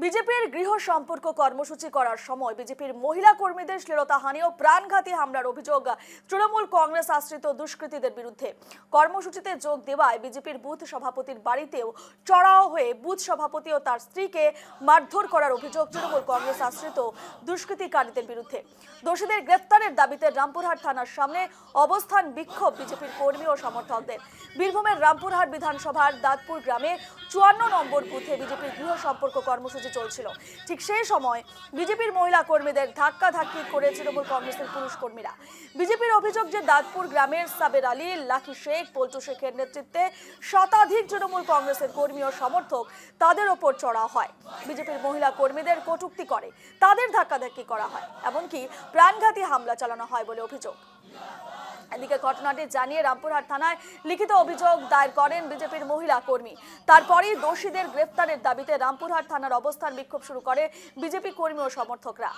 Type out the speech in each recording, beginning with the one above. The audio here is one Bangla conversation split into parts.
বিজেপির গৃহ সম্পর্ক কর্মসূচি করার সময় বিজেপির মহিলা কর্মীদের শ্লীলতাহানি ও প্রাণঘাতী হামলার অভিযোগ তৃণমূল কংগ্রেস আশ্রিত দুষ্কৃতীদের বিরুদ্ধে। কর্মসূচিতে যোগ দেওয়ায় বিজেপির বুথ সভাপতির বাড়িতেও চড়াও হয়ে বুথ সভাপতি ও তার স্ত্রীকে মারধর করার অভিযোগ তৃণমূল কংগ্রেস আশ্রিত দুষ্কৃতিকারীদের বিরুদ্ধে। দোষীদের গ্রেফতারের দাবিতে রামপুরহাট থানার সামনে অবস্থান বিক্ষোভ বিজেপির কর্মী ও সমর্থকদের। বীরভূমের রামপুরহাট বিধানসভার দাঁতপুর গ্রামে 54 নম্বর বুথে বিজেপির গৃহ সম্পর্ক কর্মসূচি চলছিল। ঠিক সেই সময় বিজেপির মহিলা কর্মীদের ধাক্কাধাক্কি করে তৃণমূল কংগ্রেসের পুরুষ কর্মীরা। বিজেপির অভিযোগ যে দাঁতপুর গ্রামের সাবের আলী, লাকি শেখ, পল্টু শেখের নেতৃত্বে শতাধিক তৃণমূল কংগ্রেসের কর্মী ও সমর্থক তাদের ওপর চড়াও হয়। বিজেপির মহিলা কর্মীদের কটূক্তি করে, তাদের ধাক্কাধাক্কি করা হয়, এমনকি প্রাণঘাতী হামলা চালানো হয় বলে অভিযোগ। এদিকে ঘটনাটি জানিয়ে রামপুরহাট থানায় লিখিত অভিযোগ দায়ের করেন বিজেপির মহিলা কর্মী। তারপরেই দোষীদের গ্রেফতারের দাবিতে রামপুরহাট থানার অবস্থান বিক্ষোভ শুরু করে বিজেপি কর্মী ও সমর্থকরা।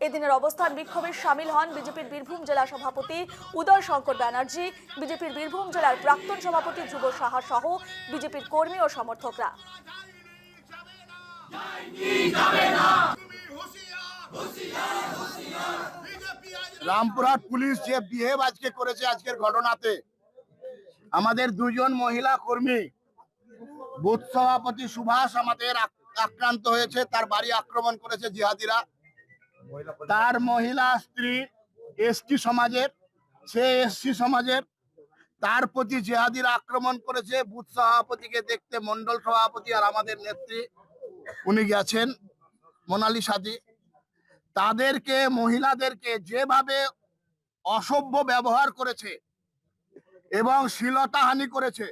এদিনের অবস্থান বিক্ষোভে সামিল হন বিজেপির বীরভূম জেলা সভাপতি উদয় শঙ্কর ব্যানার্জি, বিজেপির বীরভূম জেলার প্রাক্তন সভাপতি ধ্রুব সাহা সহ বিজেপির কর্মী ও সমর্থকরা। রামপুরহাট পুলিশ যে বিহেভ আজকে করেছে আজকের ঘটনাতে, আমাদের দুজন মহিলা কর্মী বুথ সভাপতি সুভাষ আমাদের আক্রান্ত হয়েছে, তার বাড়ি আক্রমণ করেছে জিহাদিরা। তার মহিলা স্ত্রী এসটি সমাজের, সে এসসি সমাজের, তার প্রতি জিহাদিরা আক্রমণ করেছে। বুথ সভাপতিকে দেখতে মন্ডল সভাপতি আর আমাদের নেত্রী উনি গেছেন মোনালিসাদি। তাদেরকে মহিলাদেরকে যেভাবে অসভ্য ব্যবহার করেছে এবং শ্লীলতাহানি করেছে,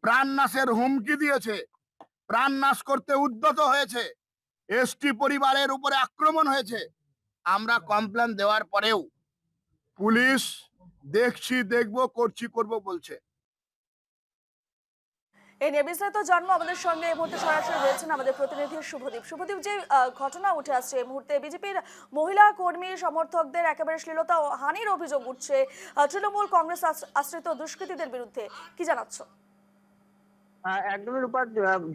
প্রাণনাশের হুমকি দিয়েছে, প্রাণনাশ করতে উদ্যত হয়েছে, এসটি পরিবারের উপরে আক্রমণ হয়েছে। আমরা কমপ্লেন দেওয়ার পরেও পুলিশ দেখছি, দেখবো, করছি, করব বলছে। এই নিয়ে বিস্তারিত জানবো। আমাদের সঙ্গে এই মুহূর্তে সরাসরি রয়েছেন আমাদের প্রতিনিধি শুভদীপ। শুভদীপ, যে ঘটনা উঠে আসছে এই মুহূর্তে, বিজেপির মহিলা কর্মী সমর্থকদের একেবারে শ্লীলতা ও হানির অভিযোগ উঠছে তৃণমূল কংগ্রেস আশ্রিত দুষ্কৃতীদের বিরুদ্ধে, কি জানাচ্ছ? একদমের উপর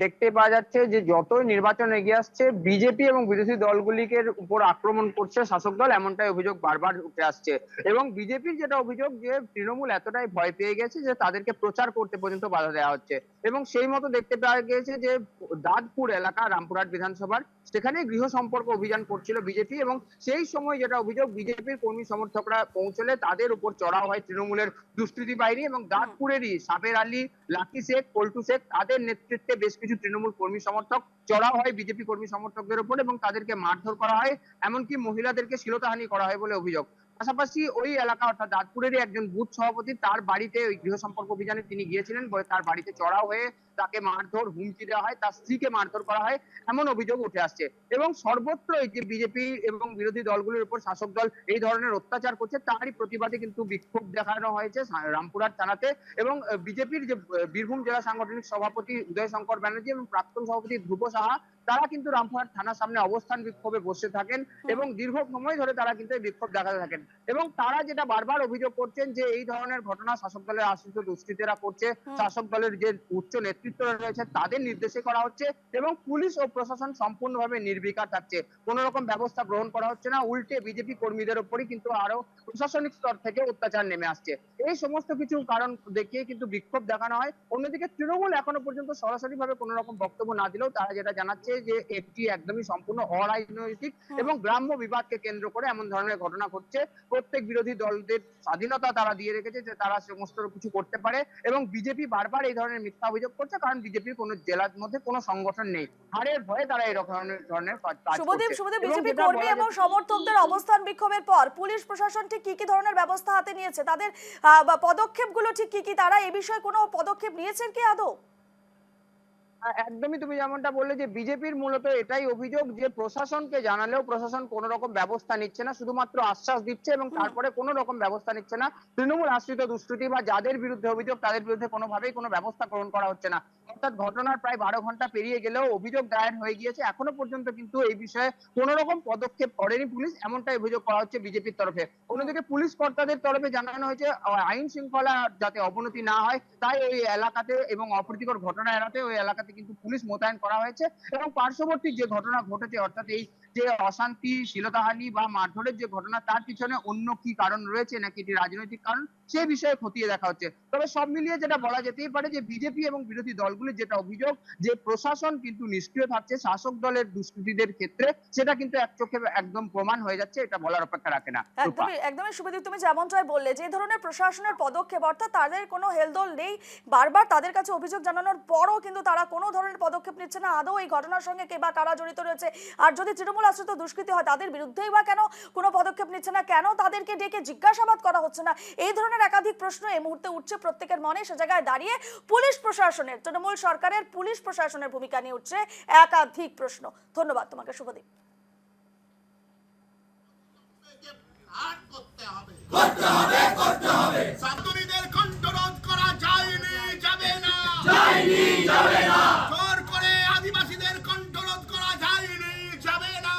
দেখতে পাওয়া যাচ্ছে যে যতই নির্বাচন এগিয়ে আসছে বিজেপি এবং বিরোধী দলগুলিকে উপর আক্রমণ করছে শাসক দল, এমনটাই অভিযোগ বারবার উঠে আসছে। এবং বিজেপির যেটা অভিযোগ যে তৃণমূল এতটাই ভয় পেয়ে গেছে যে তাদেরকে প্রচার করতে পর্যন্ত বাধা দেওয়া হচ্ছে। এবং সেই মতো দেখতে পাওয়া গিয়েছে যে দাঁতপুর এলাকা রামপুরহাট বিধানসভার সেখানে গৃহ সম্পর্ক অভিযান করছিল বিজেপি, এবং সেই সময় যেটা অভিযোগ বিজেপির কর্মী সমর্থকরা পৌঁছলে তাদের উপর চড়াও হয় তৃণমূলের দুষ্কৃতী বাহিনী। এবং দাঁতপুরেরই সাবের আলী, লাকি শেখ, পল্টু শেখ তাদের নেতৃত্বে বেশ কিছু তৃণমূল কর্মী সমর্থক চড়াও হয় বিজেপি কর্মী সমর্থকদের উপর এবং তাদেরকে মারধর করা হয়, এমনকি মহিলাদেরকে শ্লীলতাহানি করা হয় বলে অভিযোগ। পাশাপাশি ওই এলাকা অর্থাৎ দাঁতপুরেরই একজন বুথ সভাপতি, তার বাড়িতে ওই গৃহ সম্পর্ক অভিযানে তিনি গিয়েছিলেন, তার বাড়িতে চড়াও হয়ে তাকে মারধর, হুমকি দেওয়া হয়, তার স্ত্রীকে মারধর করা হয়, এমন অভিযোগ উঠে আসছে। এবং সর্বত্র এই যে বিজেপি এবং বিরোধী দলগুলির উপর শাসক দল এই ধরনের অত্যাচার করছে তারই প্রতিবাদে কিন্তু বিক্ষোভ দেখানো হয়েছে রামপুরহাট থানাতে। এবং বিজেপির যে বীরভূম জেলা সাংগঠনিক সভাপতি উদয় শঙ্কর ব্যানার্জি এবং প্রাক্তন সভাপতি ধ্রুব সাহা, তারা কিন্তু রামপুরহাট থানার সামনে অবস্থান বিক্ষোভে বসে থাকেন এবং দীর্ঘ সময় ধরে তারা কিন্তু এই বিক্ষোভ দেখাতে থাকেন। এবং তারা যেটা বারবার অভিযোগ করছেন যে এই ধরনের ঘটনা শাসক দলের আশ্রিত দুষ্কৃতীরা করছে, শাসক দলের যে উচ্চ নেতৃত্ব রয়েছে তাদের নির্দেশে করা হচ্ছে এবং পুলিশ ও প্রশাসন সম্পূর্ণভাবে নির্বিকার থাকছে, কোন রকম ব্যবস্থা গ্রহণ করা হচ্ছে না। উল্টে বিজেপি কর্মীদের উপরই কিন্তু আরো প্রশাসনিক স্তর থেকে অত্যাচার নেমে আসছে। এই সমস্ত কিছু কারণ দেখিয়ে কিন্তু বিক্ষোভ দেখানো হয়। অন্যদিকে তৃণমূল এখনো পর্যন্ত সরাসরি ভাবে কোন রকম বক্তব্য না দিলেও তারা যেটা জানাচ্ছে যে এটি একদমই সম্পূর্ণ অরাজনৈতিক এবং গ্রাম্য বিবাদকে কেন্দ্র করে এমন ধরনের ঘটনা ঘটছে। প্রত্যেক বিরোধী দলদের স্বাধীনতা তারা দিয়ে রেখেছে যে তারা সমস্ত কিছু করতে পারে এবং বিজেপি বারবার এই ধরনের মিথ্যা অভিযোগ করছে, কারণ বিজেপির কোনো জেলার মধ্যে কোনো সংগঠন নেই, হারের ভয়ে তারা এই ধরনের কাজ করছে। বিজেপি কর্মী এবং সমর্থকদের অবস্থান বিক্ষোভের পর পুলিশ প্রশাসন ঠিক কি ধরনের ব্যবস্থা হাতে নিয়েছে, তাদের পদক্ষেপগুলো ঠিক কি, তারা এই বিষয়ে কোনো পদক্ষেপ নিয়েছেন কি আদৌ? একদমই তুমি যেমনটা বললে যে বিজেপির মূলত এটাই অভিযোগ যে প্রশাসনকে জানালেও প্রশাসন কোনো রকম ব্যবস্থা নিচ্ছে না, শুধুমাত্র আশ্বাস দিচ্ছে এবং তারপরে কোনো রকম ব্যবস্থা নিচ্ছে না। তৃণমূল আশ্রিত দুষ্কৃতী বা যাদের বিরুদ্ধে অভিযোগ তাদের বিরুদ্ধে কোনোভাবেই কোনো ব্যবস্থা গ্রহণ করা হচ্ছে না। অর্থাৎ ঘটনার প্রায় 12 ঘন্টা পেরিয়ে গেলেও অভিযোগ দায়ের হয়ে গিয়েছে, এখনো পর্যন্ত কিন্তু এই বিষয়ে কোনো রকম পদক্ষেপ করেনি পুলিশ, এমনটাই অভিযোগ করা হচ্ছে বিজেপির তরফে। অন্যদিকে পুলিশ কর্তাদের তরফে জানানো হয়েছে আইন শৃঙ্খলা যাতে অবনতি না হয় তাই ওই এলাকাতে এবং অপ্রীতিকর ঘটনা এড়াতে ওই এলাকাতে কিন্তু পুলিশ মোতায়েন করা হয়েছে এবং পার্শ্ববর্তী যে ঘটনা ঘটেছে অর্থাৎ এই যে অশান্তি, শ্লীলতাহানি বা মারধরের যে ঘটনা তার পিছনে অন্য কি কারণ রয়েছে নাকি এটি রাজনৈতিক কারণ সে বিষয়ে খতিয়ে দেখা হচ্ছে। তবে সব মিলিয়ে যেটা বলা যেতেই পারে যে বিজেপি এবং বিরোধী দলগুলির যেটা অভিযোগ যে প্রশাসন কিন্তু নিষ্ক্রিয় থাকছে শাসক দলের দুষ্কৃতীদের ক্ষেত্রে, সেটা কিন্তু এক চোখে একদম প্রমাণ হয়ে যাচ্ছে, এটা বলার অপেক্ষা রাখে না। রূপা। একদমই শুভদীপ, তুমি যেমনটাই বললে যে ধরনের প্রশাসনের পদক্ষেপ অর্থাৎ তাদের কোনো হেলদোল নেই, বারবার তাদের কাছে অভিযোগ জানানোর পরও কিন্তু তারা কোনো ধরনের পদক্ষেপ নিচ্ছে না। আদৌ এই ঘটনার সঙ্গে কে বা কারা জড়িত রয়েছে, আর যদি তৃণমূল আশ্রিত দুষ্কৃতী হয় তাদের বিরুদ্ধেই বা কেন কোনো পদক্ষেপ নিচ্ছে না, কেন তাদেরকে ডেকে জিজ্ঞাসাবাদ করা হচ্ছে না, এই ধরনের একাধিক প্রশ্ন এই মুহূর্তে উঠছে প্রত্যেকের মনে। সে জায়গায় দাঁড়িয়ে পুলিশ প্রশাসনের, তৃণমূল সরকারের পুলিশ প্রশাসনের ভূমিকা নিয়ে উঠছে একাধিক প্রশ্ন। ধন্যবাদ তোমাকে শুভদীপ। করতে হবে ছাত্রীদের কণ্ঠরোধ করা যায়নি, যাবে না, জোর করে আদিবাসীদের কণ্ঠরোধ করা যায়নি, যাবে না,